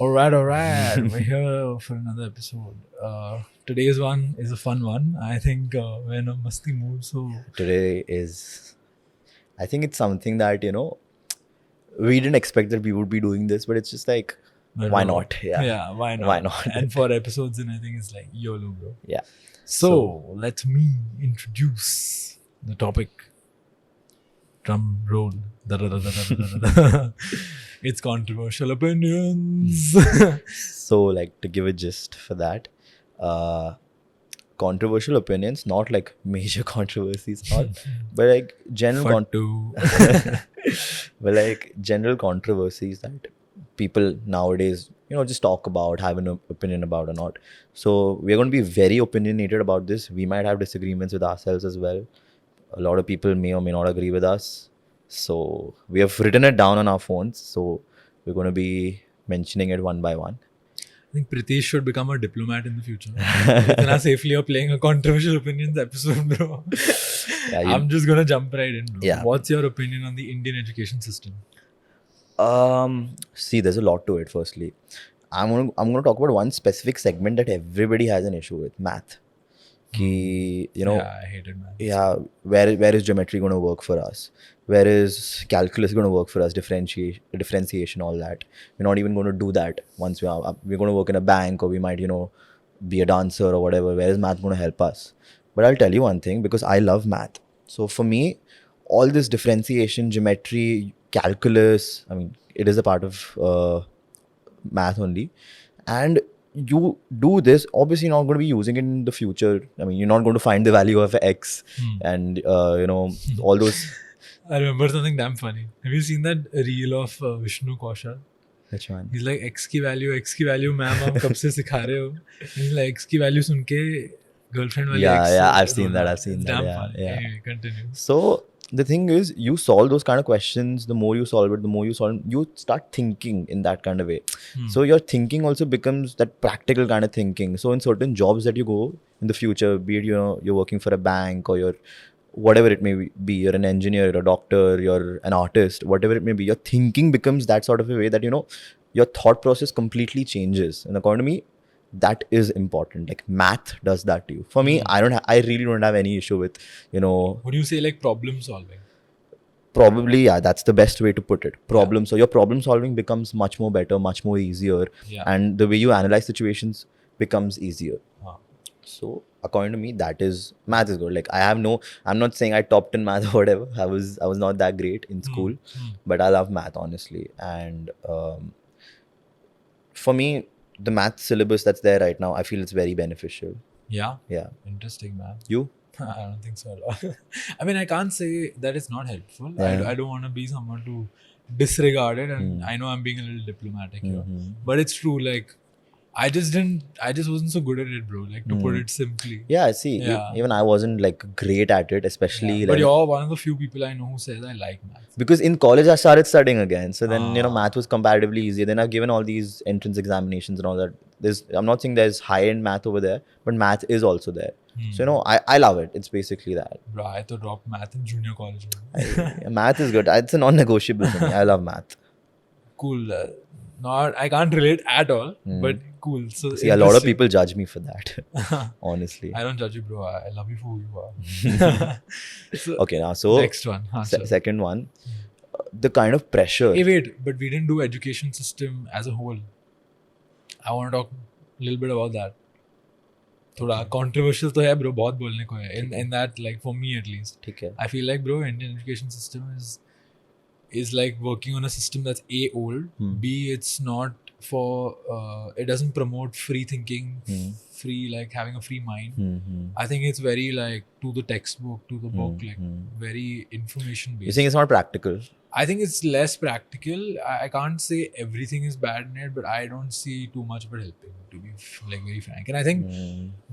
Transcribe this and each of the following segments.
Alright. We're here for another episode. Today's one is a fun one. I think we're in a musty mood, so Today is, I think it's something that, we didn't expect that we would be doing this, but it's just like, why not? Yeah. why not? Why not? And for episodes, and I think it's like YOLO, bro. Yeah. So let me introduce the topic. Drum roll. Da-da-da-da-da-da-da-da. It's controversial opinions. So, like, to give a gist for that, controversial opinions, not like major controversies, all, but like general For two. but like general controversies that people nowadays just talk about, have an opinion about or not. So we're going to be very opinionated about this. We might have disagreements with ourselves as well. A lot of people may or may not agree with us, so we have written it down on our phones, so we're going to be mentioning it one by one. I think Pritesh should become a diplomat in the future. Itna safely you're playing a controversial opinions episode, bro. Yeah, I'm just gonna jump right in, bro. Yeah. What's your opinion on the Indian education system? See, there's a lot to it. Firstly, I'm gonna talk about one specific segment that everybody has an issue with: math. Yeah, I hated math. Yeah, where is geometry going to work for us? Where is calculus going to work for us? Differentiation, all that. We're not even going to do that once we're going to work in a bank, or we might be a dancer or whatever. Where is math going to help us? But I'll tell you one thing, because I love math. So for me, all this differentiation, geometry, calculus, I mean, it is a part of math only. And you do this, obviously you're not going to be using it in the future. I mean, you're not going to find the value of X and all those. I remember something damn funny. Have you seen that reel of Vishnu Kaushal? Which one? He's like X की value ma'am आप कब से सिखा रहे हो? He's like X की value सुन के girlfriend वाली X. Yeah, I've seen that. It's damn funny. Anyway, continue. So the thing is, you solve those kind of questions. The more you solve it, the more you start thinking in that kind of way. So your thinking also becomes that practical kind of thinking. So in certain jobs that you go in the future, be it you're working for a bank, or you're whatever it may be, you're an engineer, you're a doctor, you're an artist, whatever it may be, your thinking becomes that sort of a way that your thought process completely changes. And according to me, that is important. Like math does that to you. For me, I really don't have any issue with Would you say like problem solving? probably, yeah, that's the best way to put it. So your problem solving becomes much more better, much more easier. Yeah. And the way you analyze situations becomes easier. Huh. So according to me, that is, math is good. Like I'm not saying I topped in math or whatever. I was not that great in school, but I love math, honestly. And for me, the math syllabus that's there right now, I feel it's very beneficial. Yeah. Yeah. Interesting, man. You? I don't think so at all. I mean, I can't say that it's not helpful. Yeah. I don't want to be someone to disregard it, and I know I'm being a little diplomatic here, but it's true. Like, I just wasn't so good at it, bro. Like, to put it simply. Yeah, see, Yeah. even I wasn't like great at it, especially Yeah. But you're one of the few people I know who says I like math. because in college I started studying again. So then, math was comparatively easier. Then I've given all these entrance examinations and all that. I'm not saying there's high-end math over there, but math is also there. So, I love it. It's basically that. Bro, I to dropped math in junior college. Math is good. It's a non-negotiable for me. I love math. Cool. I can't relate at all, but cool. So See, a lot of people judge me for that. Honestly. I don't judge you, bro. I love you for who you are. So, Okay, now so next one. second one, the kind of pressure. Hey, wait, but we didn't do education system as a whole. I want to talk a little bit about that. थोड़ा controversial तो है, bro. बहुत बोलने को है. In that, like for me at least, ठीक है. I feel like, bro, Indian education system is like working on a system that's A, old, B, it's not for it doesn't promote free thinking, free, like having a free mind. I think it's very like to the textbook, to the book, like very information based. You think it's not practical? I think it's less practical. I can't say everything is bad in it, but I don't see too much of it helping, to be like very frank. And I think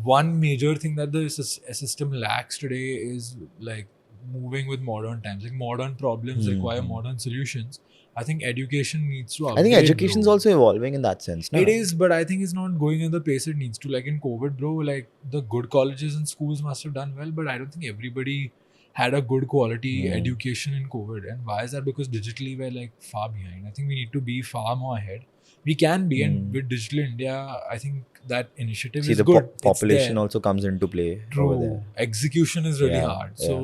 one major thing that the system lacks today is like moving with modern times. Like modern problems require modern solutions. I think education needs to upgrade. I think education is also evolving in that sense. No? It is, but I think it's not going at the pace it needs to. Like in COVID, bro, like the good colleges and schools must have done well, but I don't think everybody had a good quality education in COVID. And why is that? Because digitally we're like far behind. I think we need to be far more ahead. We can be, Hmm. and with Digital India, I think that initiative See, is the good. It's population there. also comes into play over True. there. Execution is really Yeah, hard. So,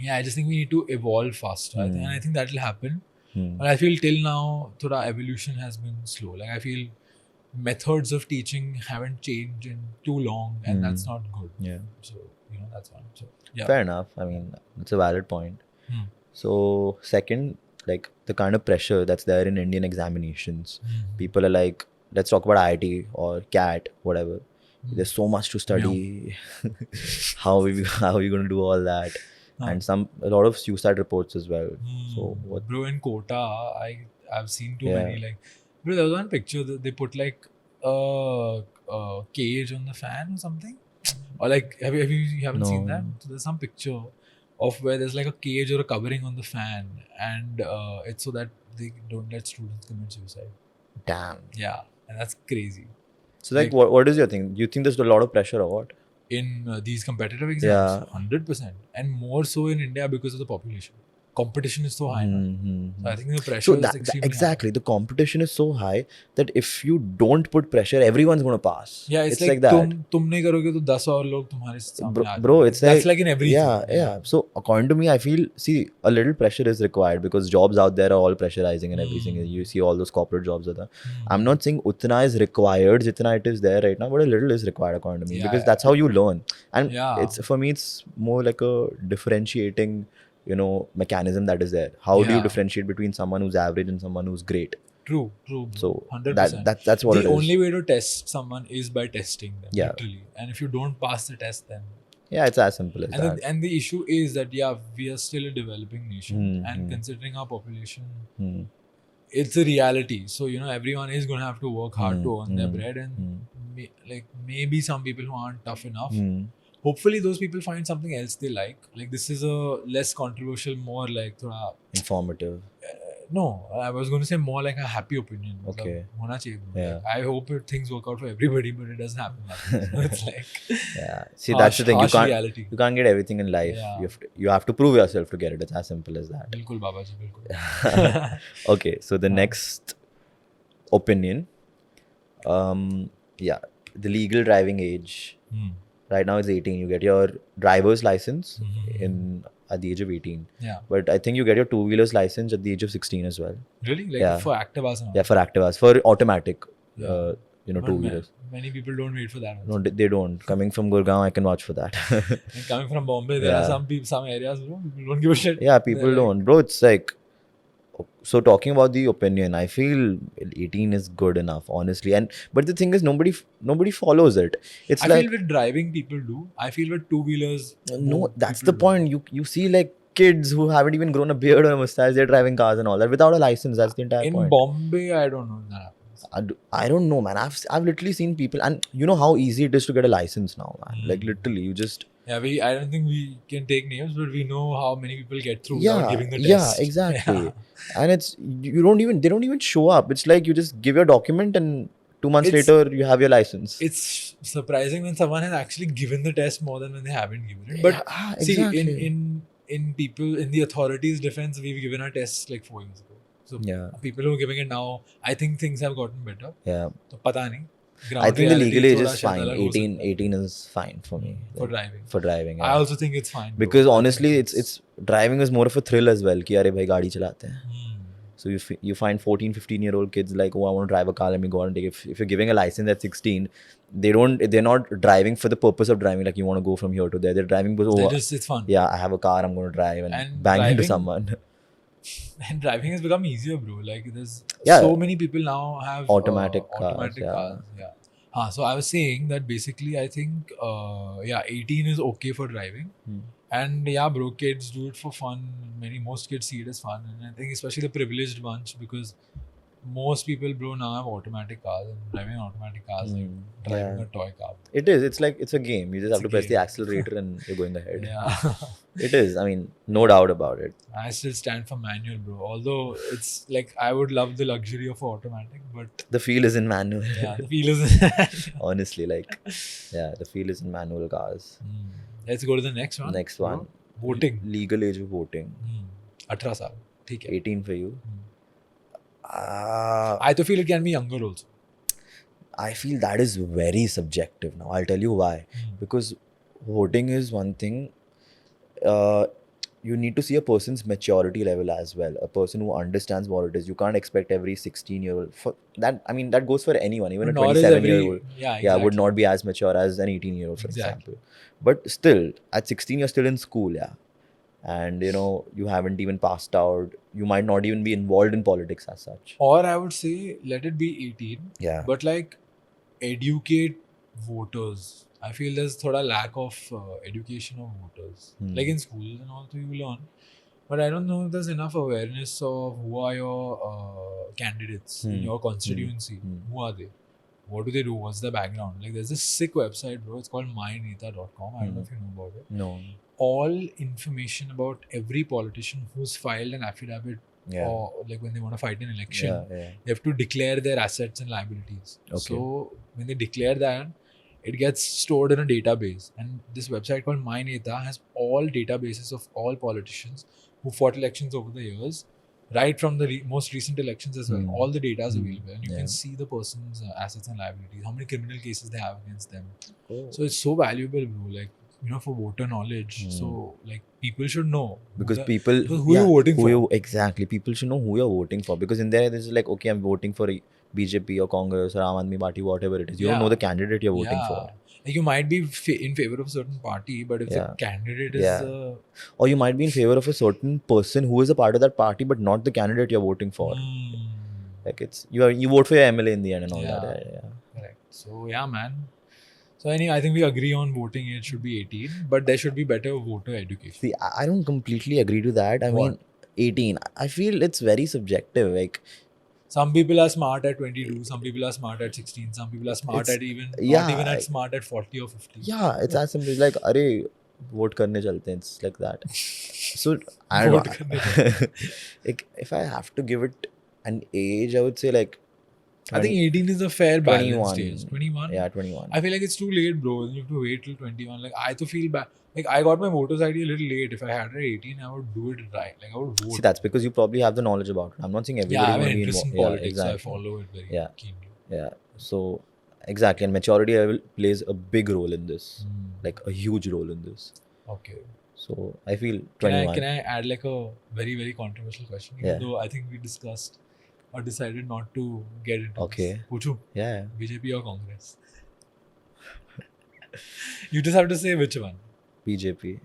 yeah, I just think we need to evolve faster. And I think that will happen. Hmm. But I feel till now, thoda evolution has been slow. Like, I feel methods of teaching haven't changed in too long, and that's not good. Yeah. So, that's one. So, yeah. Fair enough. I mean, it's a valid point. Hmm. So, second, like the kind of pressure that's there in Indian examinations. Hmm. People are like, let's talk about IIT or CAT, whatever. There's so much to study. how are we going to do all that? And a lot of suicide reports as well. So what? Bro, in Kota, I've seen too Yeah. many, like, bro, there was one picture that they put like a cage on the fan or something, or like you haven't seen No. that? So there's some picture of where there's like a cage or a covering on the fan, and it's so that they don't let students commit suicide. Damn. Yeah, and that's crazy. So like what is your thing? Do you think there's a lot of pressure or what? In these competitive exams, 100%, and more so in India because of the population. Competition is so high now. So I think the pressure is extremely exactly, the competition is so high that if you don't put pressure, everyone's going to pass. Yeah, it's like that. तुम नहीं करोगे तो 10 और लोग तुम्हारे सामने आ Bro, जाएंगे. it's That's like in everything. Yeah. So according to me, I feel, see, a little pressure is required because jobs out there are all pressurizing and everything. You see all those corporate jobs are there. I'm not saying utna is required, jitna it is there right now, but a little is required according to me, because that's how you learn. And it's, for me, it's more like a differentiating, mechanism that is there. How do you differentiate between someone who's average and someone who's great? True. So 100%. that's what it is. The only way to test someone is by testing them, literally. And if you don't pass the test, then it's as simple as that. And the issue is that we are still a developing nation, and considering our population, it's a reality. So everyone is going to have to work hard to earn their bread, and maybe some people who aren't tough enough. Hopefully those people find something else they like. Like, this is a less controversial, more like thoda informative. No, I was going to say more like a happy opinion. Okay. Hona chahiye, bro. Yeah. Like, I hope things work out for everybody, but it doesn't happen. So it's like, see, that's the thing. Reality. You can't get everything in life. You have to prove yourself to get it. It's as simple as that. Bilkul, Babaji, bilkul. Okay, so the next opinion, the legal driving age. Right now it's 18. You get your driver's license at the age of 18. Yeah. But I think you get your two-wheelers license at the age of 16 as well. Really? Like for Activas and all? Yeah, for Activas. For automatic, two-wheelers. Many people don't wait for that. No, they don't. Coming from Gurgaon, I can vouch for that. And coming from Bombay, there are some areas, bro, people don't give a shit. Yeah, people don't. Bro, it's like... So talking about the opinion, I feel 18 is good enough, honestly. But the thing is, nobody follows it. It's I feel with driving people do. I feel with two-wheelers. No, that's the point. You see like kids who haven't even grown a beard or a mustache, they're driving cars and all that without a license. That's the entire point. In Bombay, I don't know if that happens. I don't know, man. I've literally seen people, and you know how easy it is to get a license now, man. Like literally, you just... Yeah, I don't think we can take names, but we know how many people get through without giving the test. Yeah, exactly. Yeah. And they don't even show up. It's like you just give your document and 2 months later you have your license. It's surprising when someone has actually given the test more than when they haven't given it. But exactly. see, in the authorities' defense, we've given our tests like 4 years ago. So people who are giving it now, I think things have gotten better. Yeah. So pata nahi. I think the legal age is fine. 18 is fine for me. For driving. Yeah. I also think it's fine. Because honestly, it's driving is more of a thrill as well. Ki, "Arey bhai, gaadi chalate hain." So you find 14, 15-year-old kids like, "Oh, I want to drive a car. Let me go out and take it." If you're giving a license at 16, they're not driving for the purpose of driving. Like, you want to go from here to there. They're driving because it's fun. Yeah, I have a car. I'm going to drive and bang into someone. And driving has become easier, bro. Like, there's so many people now have automatic cars. Yeah. So I was saying that basically I think 18 is okay for driving. And yeah, bro, kids do it for fun. Most kids see it as fun. And I think especially the privileged bunch, because most people, bro, now have automatic cars, and driving automatic cars like driving a toy car. It is. It's like, it's a game. You just have to press the accelerator and you're going ahead. Yeah. It is. I mean, no doubt about it. I still stand for manual, bro. Although it's like, I would love the luxury of automatic, but the feel is in manual. Yeah, the feel is in honestly, like, yeah, the feel is in manual cars. Let's go to the next one. Next one. Voting. Legal age of voting. 18 saal. 18 for you. I feel it can be younger also. I feel that is very subjective now. I'll tell you why. Because voting is one thing. You need to see a person's maturity level as well. A person who understands what it is. You can't expect every 16-year-old for that. I mean, that goes for anyone. Even a Nor is 27-year-old, yeah, exactly. would not be as mature as an 18-year-old, for Exactly. example. But still, at 16, you're still in school, yeah. And you haven't even passed out. You might not even be involved in politics as such. Or I would say, let it be 18. Yeah. But like, educate voters. I feel there's thoda lack of education of voters. Like in schools and all, so you learn. But I don't know if there's enough awareness of who are your candidates in your constituency. Who are they? What do they do? What's the background? Like, there's this sick website, bro. It's called myneta.com. I don't know if you know about it. No. All information about every politician who's filed an affidavit, Yeah. or like when they want to fight an election, Yeah. they have to declare their assets and liabilities. Okay. So when they declare that, it gets stored in a database. And this website called MyNeta has all databases of all politicians who fought elections over the years, right from the most recent elections as well. All the data is available, and you can see the person's assets and liabilities, how many criminal cases they have against them. So it's so valuable, bro. Like, for voter knowledge. So like, people should know because who you're yeah, voting for. Exactly, people should know who you're voting for, because in there there's like, okay, I'm voting for BJP or Congress or Aam Aadmi Party, whatever it is. You don't know the candidate you're voting for. Like, you might be in favor of a certain party, but if the candidate is or you might be in favor of a certain person who is a part of that party, but not the candidate you're voting for. Like, it's you vote for your MLA in the end and all that. Yeah. Correct. So yeah, man. So anyway, I think we agree on voting age should be 18, but there should be better voter education. See, I don't completely agree to that. I mean, 18. I feel it's very subjective. Like, some people are smart at 22, some people are smart at 16, some people are smart at not even at smart at 40 or 50. Yeah, it's as simple as like, arey, vote karne chalte hain. It's like that. So I don't know. Like, if I have to give it an age, I would say like, I think 18 is a fair balance stage. 21? Yeah, 21. I feel like it's too late, bro. You have to wait till 21. Like, I feel bad. Like, I got my voter's ID a little late. If I had it at 18, I would do it right. Like, I would vote. See, that's because you probably have the knowledge about it. I'm not saying everybody I have an will be interest in involved. politics, so I follow it very keenly. Yeah. So, exactly. And maturity level plays a big role in this. Like, a huge role in this. Okay. So, I feel 21. Can I add like a very, very controversial question? Even though I think we discussed or decided not to get into this. Puchu? Yeah. BJP or Congress? You just have to say which one. BJP. Okay.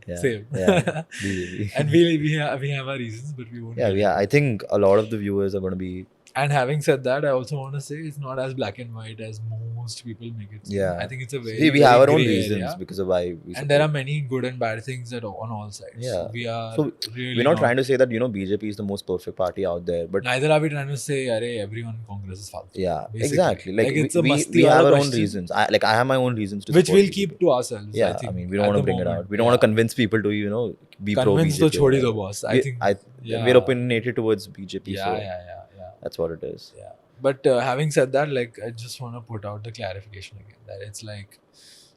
Yeah. Same. Yeah. BJP. And we have our reasons, but we won't. Yeah. I think a lot of the viewers are going to be. And having said that, I also want to say it's not as black and white as most people make it seem. Yeah. I think it's a very. See, we have our own gray reasons area. because of why we. And there are many good and bad things on all sides. Yeah. We are. So really we're not trying to say that BJP is the most perfect party out there, but neither are we trying to say, "Arey, everyone in Congress is false." Yeah, basically. Exactly. Like it's we have our own reasons. I have my own reasons to. Which we'll BJP. keep to ourselves. Yeah, I mean, we don't want to bring it out. We don't want to convince people to be pro BJP. Convince to chhodi do boss. I think we're opinionated towards BJP. Yeah. That's what it is. Yeah. But having said that, like, I just want to put out the clarification again that it's like,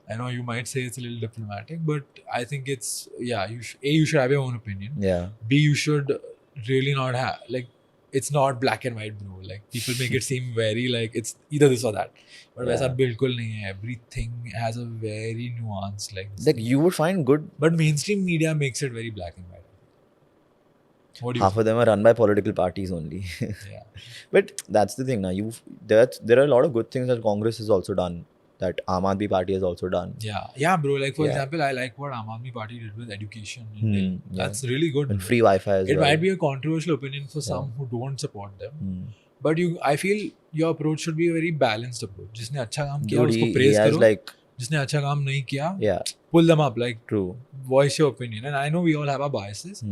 I know you might say it's a little diplomatic, but I think it's you should have your own opinion. Yeah. B, you should really not have it's not black and white, bro. Like, people make it seem very like it's either this or that. But वैसा बिल्कुल नहीं है. Everything has a very nuance like you would find good. But mainstream media makes it very black and white. What do you Half of them are run by political parties only. Yeah. But that's the thing now. There are a lot of good things that Congress has also done. That Aam Aadmi Party has also done. Yeah, bro. Like, for example, I like what Aam Aadmi Party did with education. That's really good. And free Wi-Fi as well. It might be a controversial opinion for some who don't support them. But I feel your approach should be a very balanced approach. जिसने अच्छा काम किया उसको praise करो. जिसने अच्छा काम नहीं किया, pull them up. Like, true. Voice your opinion. And I know we all have our biases,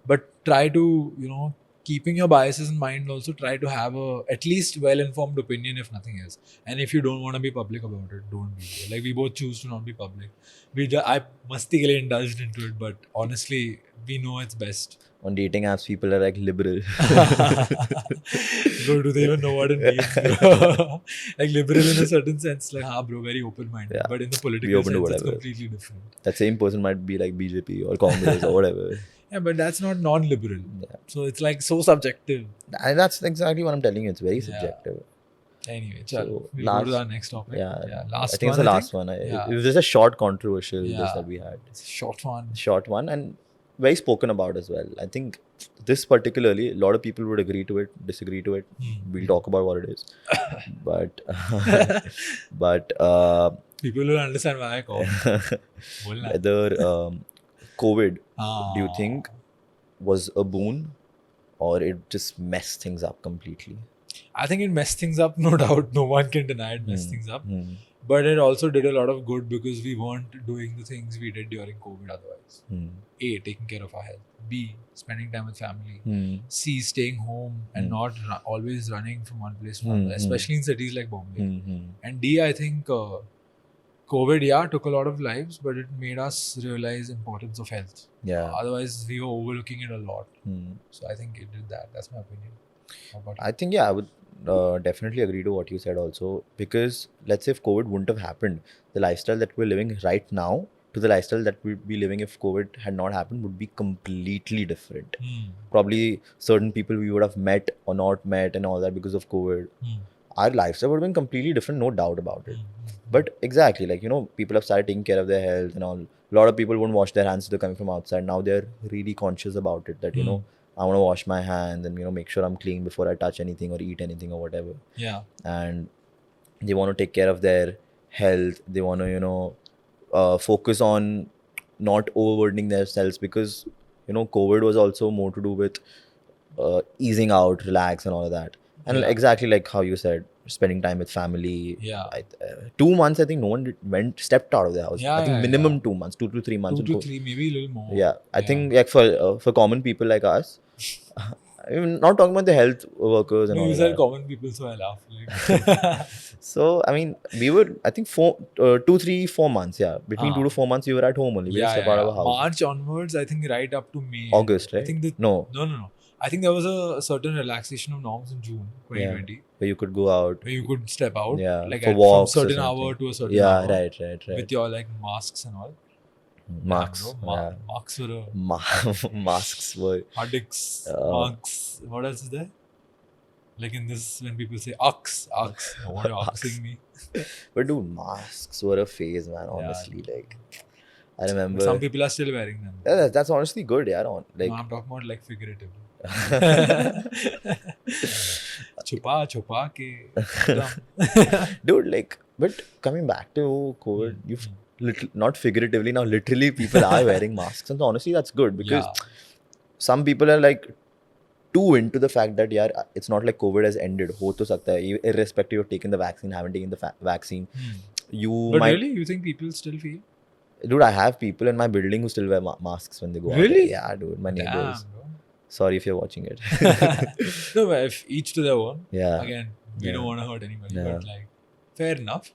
but try to, keeping your biases in mind, also try to have a at least well-informed opinion, if nothing else. And if you don't want to be public about it, don't be. Like, we both choose to not be public. I masti ke liye indulged into it, but honestly, we know it's best. On dating apps, people are like liberal. Bro, do they even know what it means, bro? Like liberal in a certain sense, like, bro, very open-minded. Yeah. But in the Be political open to sense, it's whatever. completely different. That same person might be like BJP or Congress or whatever. Yeah, but that's not non-liberal. Yeah. So it's like so subjective. And that's exactly what I'm telling you. It's very Yeah. subjective. Anyway, So, we'll go to our next topic. Yeah. Last I think one, it's the last one. Yeah. It was just a short controversial Yeah. this that we had. It's a short one. Short one and very spoken about as well. I think this particularly, a lot of people would agree to it, disagree to it. We'll talk about what it is. but People will understand why I call. whether COVID, do you think was a boon or it just messed things up completely? I think it messed things up, no doubt. No one can deny it messed things up. But it also did a lot of good because we weren't doing the things we did during COVID otherwise. A, taking care of our health. B, spending time with family. C, staying home and not always running from one place to another, especially in cities like Bombay. And D, I think COVID, took a lot of lives, but it made us realize importance of health. Yeah. Otherwise, we were overlooking it a lot. So I think it did that. That's my opinion. How about you? I think, I would definitely agree to what you said also, because let's say if COVID wouldn't have happened, the lifestyle that we're living right now to the lifestyle that we'd be living if COVID had not happened would be completely different. Probably certain people we would have met or not met and all that because of COVID. Our lifestyle would have been completely different, no doubt about it. But exactly, like, people have started taking care of their health and all. A lot of people won't wash their hands if they're coming from outside. Now they're really conscious about it, that, I want to wash my hands and, make sure I'm clean before I touch anything or eat anything or whatever. Yeah. And they want to take care of their health. They want to, focus on not overburdening themselves because, COVID was also more to do with easing out, relax and all of that. And exactly like how you said, spending time with family. Yeah. 2 months, I think no one stepped out of the house. Yeah, I think minimum 2 months, 2 to 3 months. 2 to 3, maybe a little more. Yeah, I think like for common people like us, I'm not talking about the health workers and all These that. are common people, so I laugh. Like. So, I mean, we were, I think 2, 3, 4 months, between 2 to 4 months, we were at home only. We didn't step out of our house. March onwards, I think right up to May. August, right? I think No. I think there was a certain relaxation of norms in June 2020. Where you could go out. Where you could step out. Like for walks from certain or hour to a certain Yeah, hour. right. With your like masks and all. Masks. Masks were masks were. Addicts. Marks. What else is there? Like in this, when people say ox. What are oxing me? But dude, masks were a phase, man, honestly. Like, I remember. But some people are still wearing them. Yeah, that's honestly good, yeah. No, I'm talking about like figuratively. Chupa ke. Dude, like, but coming back to COVID, you've not figuratively, now literally people are wearing masks. And honestly, that's good because some people are like too into the fact that, it's not like COVID has ended. Ho to sakta hai, irrespective of taking the vaccine, haven't taken the vaccine. But really? You think people still feel? Dude, I have people in my building who still wear masks when they go out. Really? Yeah, dude, my neighbors. Damn, bro. Sorry if you're watching it. No, but if each to their own. Yeah. Again, we don't want to hurt anybody, Yeah. but like, fair enough.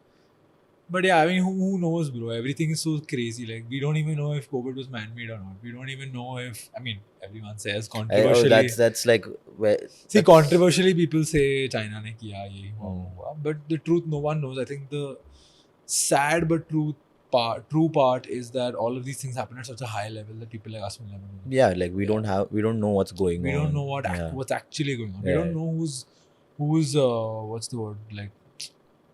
But yeah, I mean, who knows, bro? Everything is so crazy. Like, we don't even know if COVID was man-made or not. We don't even know if, I mean, everyone says controversially. That's like where. See, controversially, people say China ne kiya, ye hua. But the truth, no one knows. I think the sad but true part is that all of these things happen at such a high level that people like us will never know. Yeah, like we don't know what's going on. We don't know what's actually going on. We don't know who's what's the word, like,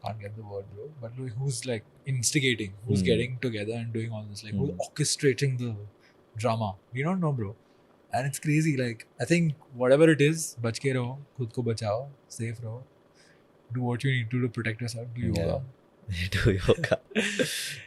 can't get the word, bro, but who's like instigating, who's getting together and doing all this, like who's orchestrating the drama. We don't know, bro, and it's crazy. Like, I think whatever it is, bach ke raho, khud ko bachao, safe raho, do what you need to protect yourself, do yoga. Do yoga.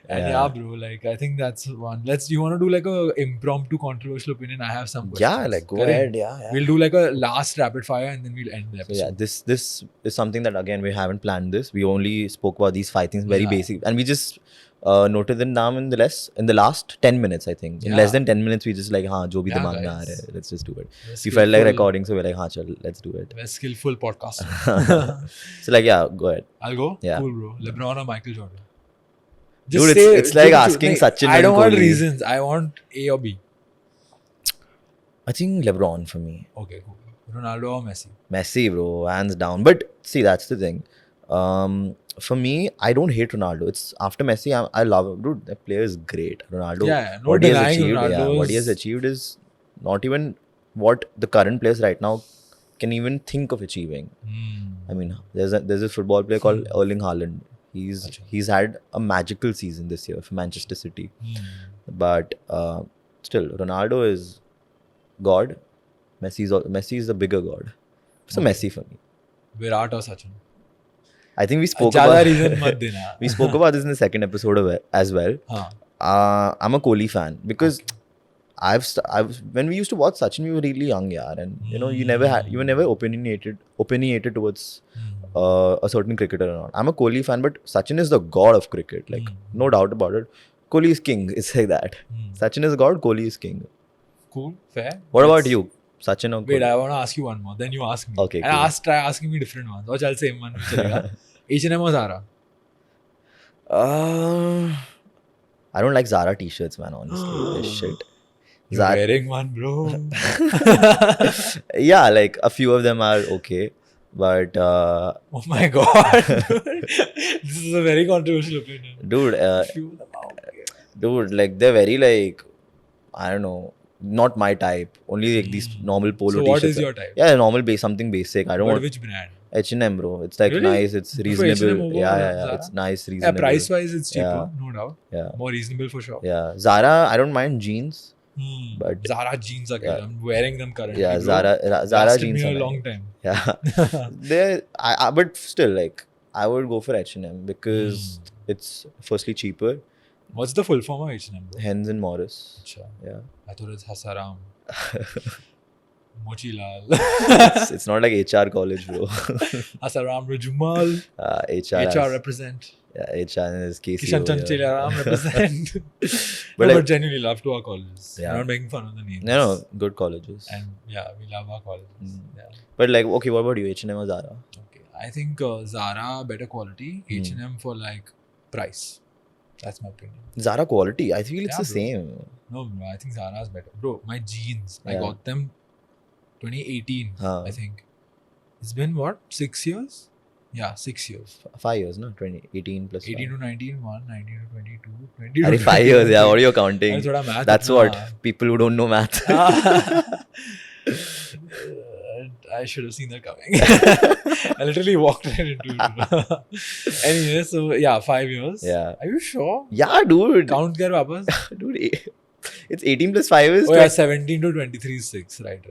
And bro, like, I think that's one. You want to do like a impromptu controversial opinion? I have some questions. Yeah, like, go ahead. Yeah. We'll do like a last rapid fire and then we'll end the episode. So this is something that, again, we haven't planned this. We only spoke about these 5 things, very basic, and we just noted them down in the last 10 minutes, I think. In less than 10 minutes, we just like, jo bhi dimag mein aa raha hai, let's just do it. We felt like recording, so we're like, chal, let's do it. We're skillful podcaster. So like, go ahead. I'll go? Yeah. Cool, bro. LeBron or Michael Jordan? Just Dude, say. it's like just asking like, Sachin I and don't want Kohli. reasons. I want A or B. I think LeBron for me. Okay, cool. Ronaldo or Messi? Messi, bro, hands down. But see, that's the thing. For me, I don't hate Ronaldo. It's after Messi, I love him. Dude, that player is great. Ronaldo, Yeah, no what he has denying achieved, Ronaldo's. what he has achieved is not even what the current players right now can even think of achieving. I mean, there's a football player called Erling Haaland. He's had a magical season this year for Manchester City. But still, Ronaldo is God. Messi is the bigger God. So Messi for me. Virat or Sachin? I think we spoke ज़्यादा about reason मत देना. we spoke about this in the second episode as well. हाँ. I'm a Kohli fan because I've when we used to watch Sachin, we were really young, yaar, and you were never opinionated towards a certain cricketer or not. I'm a Kohli fan, but Sachin is the god of cricket, like no doubt about it. Kohli is king. It's like that. Sachin is god. Kohli is king. Cool, fair. What about you, Sachin or Kohli? Wait, I want to ask you one more. Then you ask me. Okay, And cool. try asking me different ones. Or chal same one. चलेगा. H&M or Zara? I don't like Zara t-shirts, man. Honestly, they're shit. You're wearing one, bro. Yeah, like a few of them are okay, but Oh my god, dude. This is a very controversial opinion. dude, Few of them are okay. dude, like they're very like, I don't know, not my type. Only like these normal polo So t-shirts. what is your type? Yeah, normal base, something basic. I don't But want which brand? H&M, bro. It's like Really? nice. It's You prefer reasonable. H&M over Yeah. Zara? It's nice, Yeah, reasonable. price wise it's cheaper, Yeah. no doubt. Yeah, More reasonable for sure. yeah. Zara, I don't mind jeans, but Zara jeans are good. Yeah. I'm wearing them currently. yeah, bro. Zara Lasted jeans me are a long nice. time. Yeah, but still, like I would go for H&M because it's firstly cheaper. What's the full form of H&M, bro? Hens and Morris. Acha. Yeah, I thought it's Hasaram. Mochilal. it's not like HR college, bro. Hasaram Rajumal. HR. HR represent. Yeah, HR is Casey. Kishan over here. Chanchelaram represent. But But like- genuinely love to our colleges. Yeah. I'm not making fun of the names. No, good colleges. And yeah, we love our colleges. Yeah. But like, okay, what about you? H&M or Zara? Okay. I think Zara better quality. H&M for like price. That's my opinion. Zara quality. I feel it's Yeah, the bro. same. No, bro, I think Zara's better. Bro, my jeans, I Yeah. got them 2018, Huh. I think. It's been what? 6 years? Yeah, 6 years. 5 years, no? 18 plus 18 5. to 19, 1, 19 to 22, 20 to Arey, 5 years, yeah. What are you counting? That's what I'm at. That's what people who don't know math. I should have seen that coming. I literally walked right into it. Anyway, so yeah, 5 years. Yeah. Are you sure? Yeah, dude. Count kar wapas. Dude, it's 18 plus 5 is. Oh yeah, 17 to 23 is 6. Right.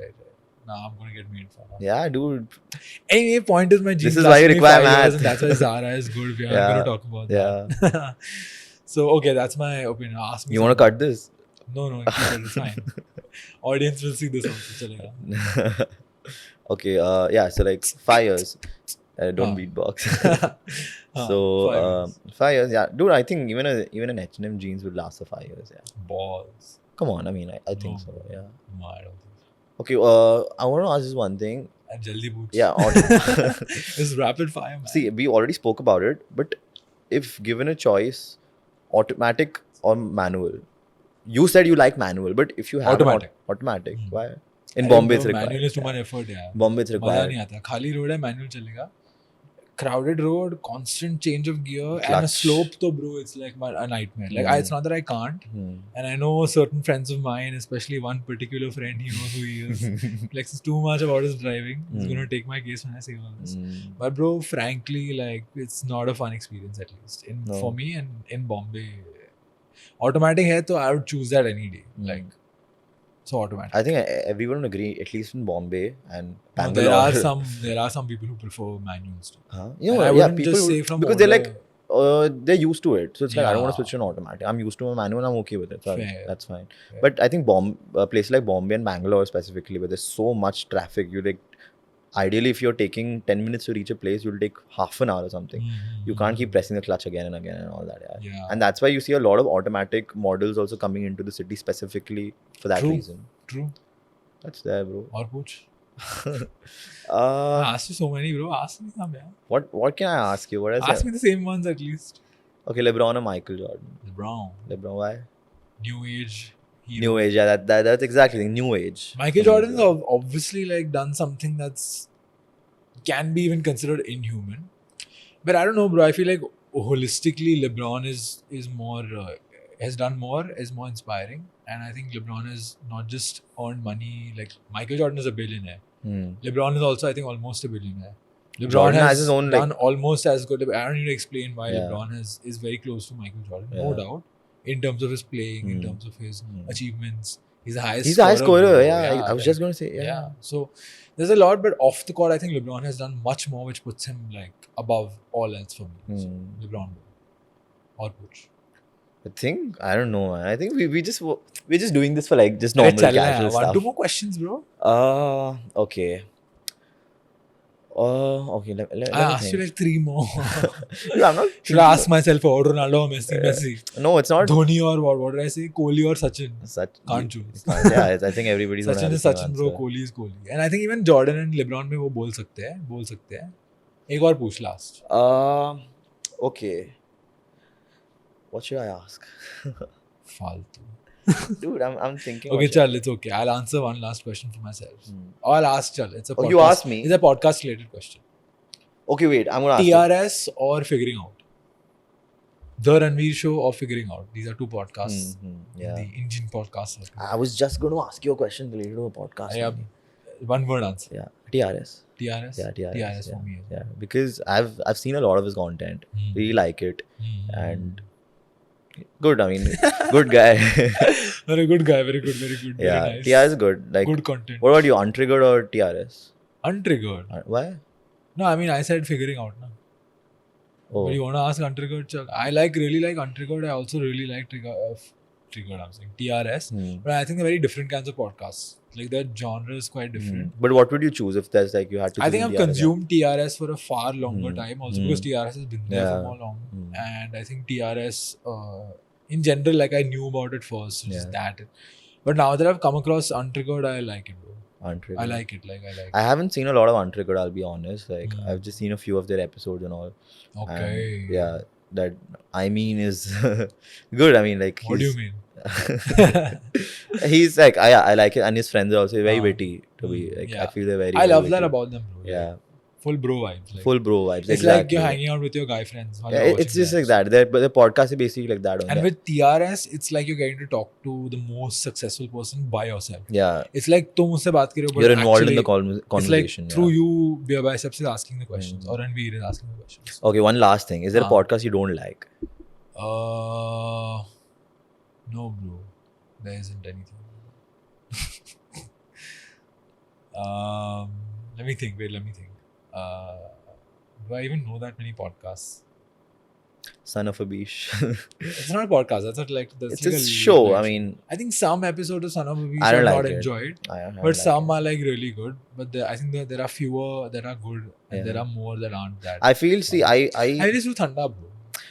Now I'm gonna get made fun of. Yeah, dude. Anyway, point is my jeans. This is why you lasted me require 5 years math. and that's why Zara is good. We are Yeah. gonna talk about Yeah. that. So okay, that's my opinion. Ask me. You want to cut this? No, keep it. It's fine. Audience will see this also. Chalega. Okay, yeah, so like 5 years. Don't Huh. beatbox. Huh, So 5 years. 5 years, yeah. Dude, I think even an H&M jeans would last for 5 years, yeah. Balls. Come on, I mean, I think No. so, yeah. No, I don't think so. Okay, I want to ask this one thing. And Jaldi boots. Yeah, It's rapid fire, man. see, we already spoke about it, but if given a choice, automatic or manual, you said you like manual, but if you have Automatic. automatic, why? I In don't Bombay, know, it's required. Manual is too much effort, yeah. Bombay, it's मजा required. नहीं आता. खाली road है, manual चलेगा. Crowded road, constant change of gear, and a Clutch. slope, though, bro, it's like a nightmare. Like, it's not that I can't. Hmm. And I know certain friends of mine, especially one particular friend, he knows who he is. Flexes too much about his driving. He's going to take my case when I say all this. Hmm. But bro, frankly, like it's not a fun experience at least No. for me. And in Bombay, automatic hai, so I would choose that any day. Like, so automatic. I think everyone would agree, at least in Bombay and Now, Bangalore. there are some people who prefer manuals too. Huh? And You know, I yeah, wouldn't people just say from because they're like order. they're used to it, so it's like I don't want to Yeah. switch to an automatic. I'm used to a manual. I'm okay with it. So Fair. that's fine. Fair. But I think places like Bombay and Bangalore specifically, where there's so much traffic, you like ideally if you're taking 10 minutes to reach a place, you'll take half an hour or something. You can't keep pressing the clutch again and again and all that. Yeah. Yeah. And that's why you see a lot of automatic models also coming into the city specifically for that True. reason. True. That's there, bro. Or puch. Uh, I asked you so many, bro. Ask me some, yeah. what can I ask you? What is Ask me the same ones at least. Okay, LeBron or Michael Jordan? LeBron, LeBron, why? new age hero. New age, yeah, that's exactly the new age. Michael for me Jordan as has well. obviously like done something that's can be even considered inhuman, but I don't know, bro. I feel like holistically, LeBron is more has done more, is more inspiring, and I think LeBron has not just earned money. Like Michael Jordan is a billionaire. Hmm. LeBron is also, I think, almost a billionaire. LeBron Jordan has has his own, done almost as good. I don't need to explain why Yeah. LeBron is very close to Michael Jordan, no Yeah. doubt. In terms of his playing, in Hmm. terms of his Hmm. achievements, he's the highest. He's the highest scorer. bro. Yeah, I was like, just going to say, yeah. So there's a lot, but off the court, I think LeBron has done much more, which puts him like above all else for me. So, Hmm. LeBron or Butch. I think I don't know. Man. I think we're just doing this for like just normal casual One, stuff. two more questions, bro. Okay. Okay. Let I me asked you think. like three more. Dude, I'm not. Should I ask myself or Ronaldo or Messi? Messi. No, it's not. Dhoni or what? What did I say? Kohli or Sachin? Such. Can't choose. Yeah, I think everybody's gonna Sachin have is the same Sachin, bro. answer. Kohli is Kohli. And I think even Jordan and LeBron में वो बोल सकते हैं. एक और पूछ last. Okay. What should I ask? फालतू. Dude, I'm thinking. Okay, what chal, it's okay. I'll answer one last question for myself. Or I'll ask, chal. It's a podcast. Oh, you ask me? It's a podcast related question. Okay, wait. I'm gonna ask. You. TRS or Figuring Out? The Ranveer Show or Figuring Out? These are two podcasts. Yeah. The Indian podcast circuit. I was just going to ask you a question related to a podcast. Yeah, one word answer. Yeah. TRS. TRS? Yeah, TRS. TRS for me. Yeah, because I've seen a lot of his content. Really like it, and good. I mean, good guy. Very good guy. Very good. Very good. Yeah, very nice. TRS is good. Like, good content. what about you? Untriggered or TRS? Untriggered. Why? No, I mean I said Figuring Out. No? Oh, But you want to ask Untriggered? Chal. I really like Untriggered. I also really like Triggered. I'm saying TRS. But I think they're very different kinds of podcasts. Like their genre is quite different. But what would you choose if there's like you had to? I think choose I've TRS? consumed TRS for a far longer time, also because TRS has been there for more long. And I think TRS, in general, like I knew about it first, so just that. But now that I've come across Untriggered, I like it, bro. Untriggered. I like it. I haven't seen a lot of Untriggered. I'll be honest. Like I've just seen a few of their episodes and all. Okay. And, yeah, that I mean is good. I mean, like. What do you mean? He's like I like it, and his friends are also very witty. To be like, I feel they're very. I love witty. that about them, bro. Yeah. Full bro vibes. Like, full bro vibes. It's exactly. like you're hanging out with your guy friends. While Yeah, you're it's watching just theirs. like that. The podcast is basically like that. And with TRS, it's like you're getting to talk to the most successful person by yourself. Yeah. It's like तुम उससे बात कर रहे हो, but You're involved in actually, the conversation. It's like through you, Beer Biceps is asking the questions, or Ranveer is asking the questions. Okay, one last thing. Is there a podcast you don't like? No, bro. There isn't anything. Let me think. Wait, let me think. Do I even know that many podcasts? Son of a Beach. It's not a podcast. That's not like that's It's like a show. I mean, I think some episodes of Son of a Beach I don't I've like not it. enjoyed, I don't but like some it. are like really good. But I think there are fewer that are good, and there are more that aren't that. I feel. See, I just do Thanda, bro.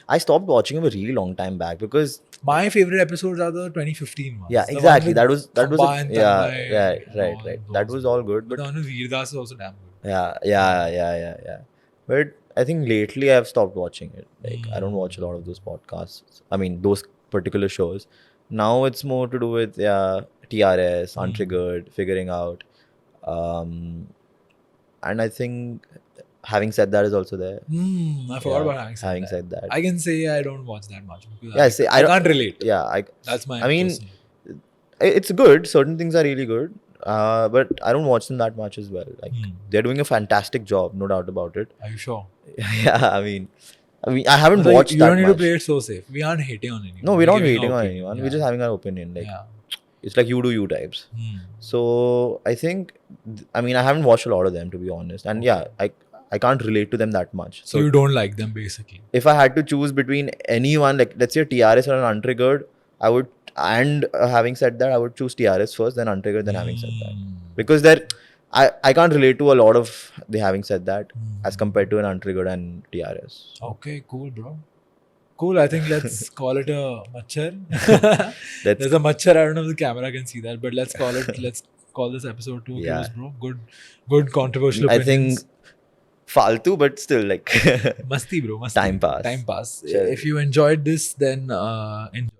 I stopped watching him a really long time back because my favorite episodes are the 2015 ones. yeah, The exactly. one with That was Thamba and Tanmay right. and That those. was all good, But but the one with Veerdas is also damn good. yeah. But I think lately I've stopped watching it. Like I don't watch a lot of those podcasts. I mean those particular shows. Now it's more to do with TRS, Untriggered, Figuring Out, and I think having said that is also there. I forgot about having said that. that. I can say I don't watch that much because Yeah, I can't relate. Yeah, That's my. I mean, personal. it's good. Certain things are really good. But I don't watch them that much as well. Like they're doing a fantastic job, no doubt about it. Are you sure? Yeah, I mean, I haven't So watched you that don't need much. to play it so safe. We aren't hating on anyone. No, we're not giving hating our on opinion. anyone. Yeah. We're just having our opinion. Like Yeah. it's like you do you types. So I think, I mean, I haven't watched a lot of them to be honest, and yeah, I can't relate to them that much. So you don't like them basically. If I had to choose between anyone, like let's say TRS or an Untriggered, I would. And having said that, I would choose TRS first, then Untriggered, then having said that, because I can't relate to a lot of the having said that as compared to an Untriggered and TRS. Okay, cool, bro. Cool. I think let's call it a machar. There's a machar. I don't know if the camera can see that, but let's call it. Let's call this episode to a close, bro. Good controversial. I think faltu, but still like Masti, bro. Masti. time pass. Time pass. Sure. If you enjoyed this, then enjoy.